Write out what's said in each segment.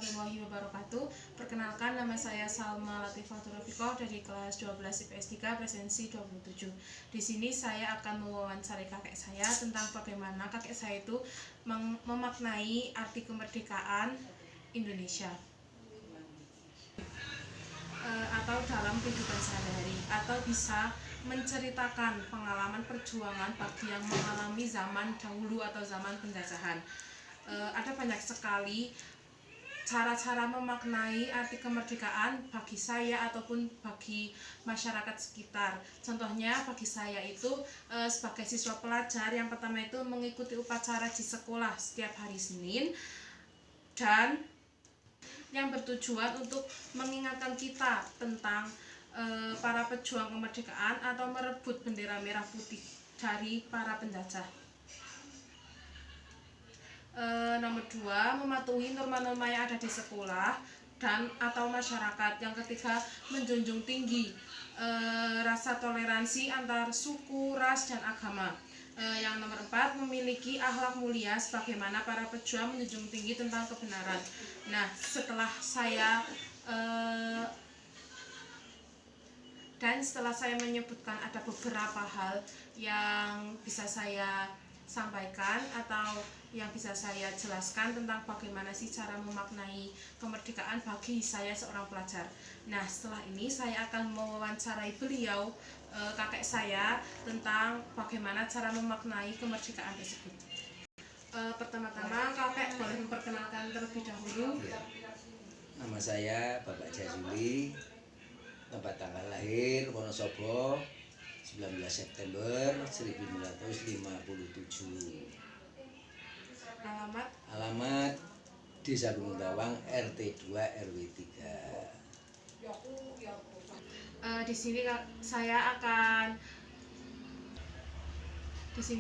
warahmatullahi wabarakatuh. Perkenalkan, nama saya Salma Latifatul Rafiqah dari kelas 12 IPS 3 presensi 27. Di sini saya akan mewawancarai kakek saya tentang bagaimana kakek saya itu memaknai arti kemerdekaan Indonesia atau dalam kehidupan sehari-hari, atau bisa menceritakan pengalaman perjuangan bagi yang mengalami zaman dahulu atau zaman penjajahan. Ada banyak sekali cara-cara memaknai arti kemerdekaan bagi saya ataupun bagi masyarakat sekitar. Contohnya bagi saya itu sebagai siswa pelajar, yang pertama itu mengikuti upacara di sekolah setiap hari Senin, dan yang bertujuan untuk mengingatkan kita tentang para pejuang kemerdekaan atau merebut bendera merah putih dari para penjajah. Nomor 2, mematuhi norma-norma yang ada di sekolah dan atau masyarakat. Yang ketiga, menjunjung tinggi rasa toleransi antar suku, ras, dan agama. Yang nomor 4, memiliki akhlak mulia sebagaimana para pejuang menjunjung tinggi tentang kebenaran. Nah, setelah saya menyebutkan ada beberapa hal yang bisa saya sampaikan atau yang bisa saya jelaskan tentang bagaimana sih cara memaknai kemerdekaan bagi saya seorang pelajar. Nah, setelah ini saya akan mewawancarai beliau, kakek saya, tentang bagaimana cara memaknai kemerdekaan tersebut. Pertama-tama kakek boleh memperkenalkan terlebih dahulu. Nama saya Bapak Jazuli, tempat tanggal lahir Wonosobo 19 September 1957. Alamat Desa Gunung Tawang, RT 2 RW 3. Di sini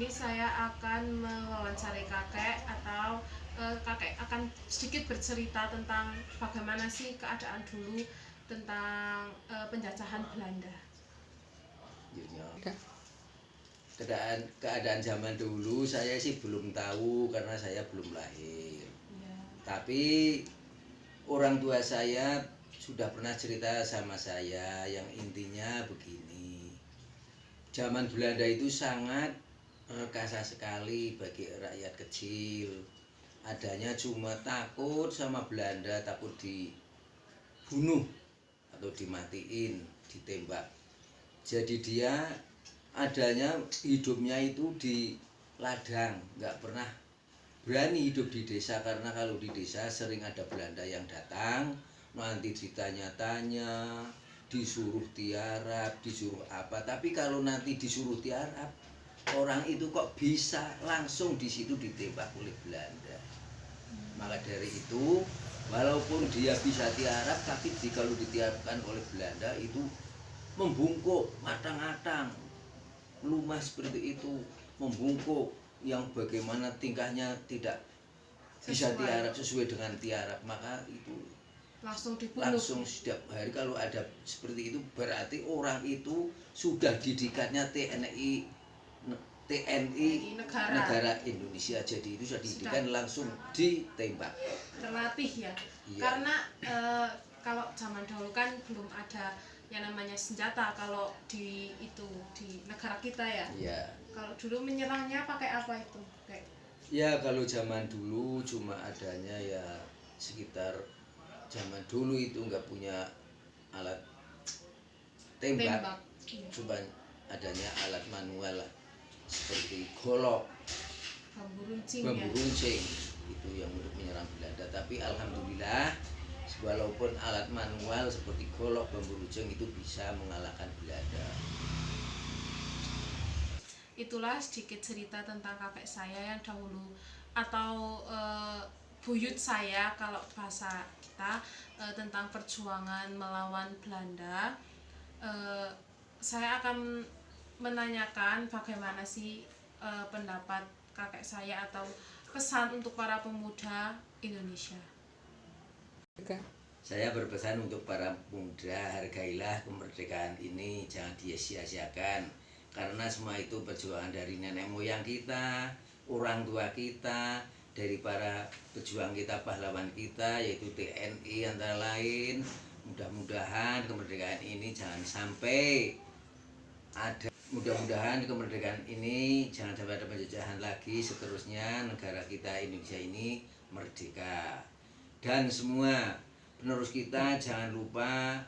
saya akan mewawancarai kakek, atau kakek akan sedikit bercerita tentang bagaimana sih keadaan dulu tentang penjajahan Belanda. Keadaan zaman dulu saya sih belum tahu karena saya belum lahir. Ya. Tapi orang tua saya sudah pernah cerita sama saya, yang intinya begini. Zaman Belanda itu sangat perkasa sekali bagi rakyat kecil. Adanya cuma takut sama Belanda, takut dibunuh atau dimatiin, ditembak. Jadi dia adanya hidupnya itu di ladang, nggak pernah berani hidup di desa, karena kalau di desa sering ada Belanda yang datang, nanti ditanya-tanya, disuruh tiarap, disuruh apa. Tapi kalau nanti disuruh tiarap, orang itu kok bisa langsung di situ ditembak oleh Belanda. Maka dari itu, walaupun dia bisa tiarap, tapi kalau ditiarapkan oleh Belanda itu membungkuk, matang-matang, lumah seperti itu, membungkuk, yang bagaimana tingkahnya tidak bisa tiarap sesuai dengan tiarap, maka itu langsung setiap hari. Kalau ada seperti itu berarti orang itu sudah didikannya TNI negara Indonesia, jadi itu sudah didikan langsung ditembak, terlatih ya. Iya. Karena kalau zaman dahulu kan belum ada yang namanya senjata kalau di negara kita ya. Iya. Kalau dulu menyerangnya pakai apa itu? Ya, kalau zaman dulu cuma adanya ya sekitar zaman dulu itu nggak punya alat tembak. Cuma adanya alat manual lah, seperti golok, bambu runcing itu yang untuk menyerang Belanda. Tapi alhamdulillah, walaupun alat manual seperti golok, bambu runcing itu bisa mengalahkan Belanda. Itulah sedikit cerita tentang kakek saya yang dahulu, atau buyut saya kalau bahasa kita, tentang perjuangan melawan Belanda. Saya akan menanyakan bagaimana sih pendapat kakek saya atau pesan untuk para pemuda Indonesia. Saya berpesan untuk para pemuda, hargailah kemerdekaan ini, jangan disia-siakan. Karena semua itu perjuangan dari nenek moyang kita, orang tua kita, dari para pejuang kita, pahlawan kita, yaitu TNI antara lain. Mudah-mudahan kemerdekaan ini jangan sampai ada, mudah-mudahan kemerdekaan ini jangan sampai ada penjajahan lagi, seterusnya negara kita Indonesia ini merdeka. Dan semua penerus kita jangan lupa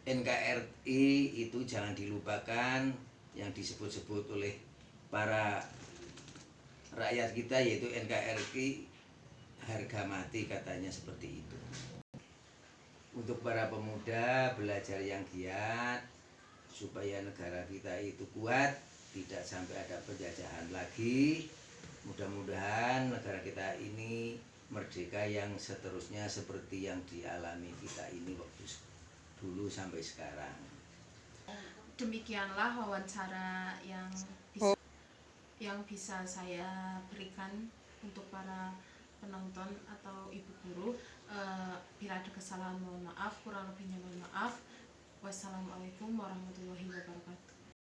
NKRI itu jangan dilupakan, yang disebut-sebut oleh para rakyat kita, yaitu NKRI harga mati, katanya seperti itu. Untuk para pemuda, belajar yang giat supaya negara kita itu kuat, tidak sampai ada penjajahan lagi. Mudah-mudahan negara kita ini merdeka yang seterusnya seperti yang dialami kita ini waktu dulu sampai sekarang. Demikianlah wawancara yang bisa saya berikan untuk para penonton atau ibu guru. Bila ada kesalahan mohon maaf, kurang lebihnya mohon maaf. Wassalamualaikum warahmatullahi wabarakatuh.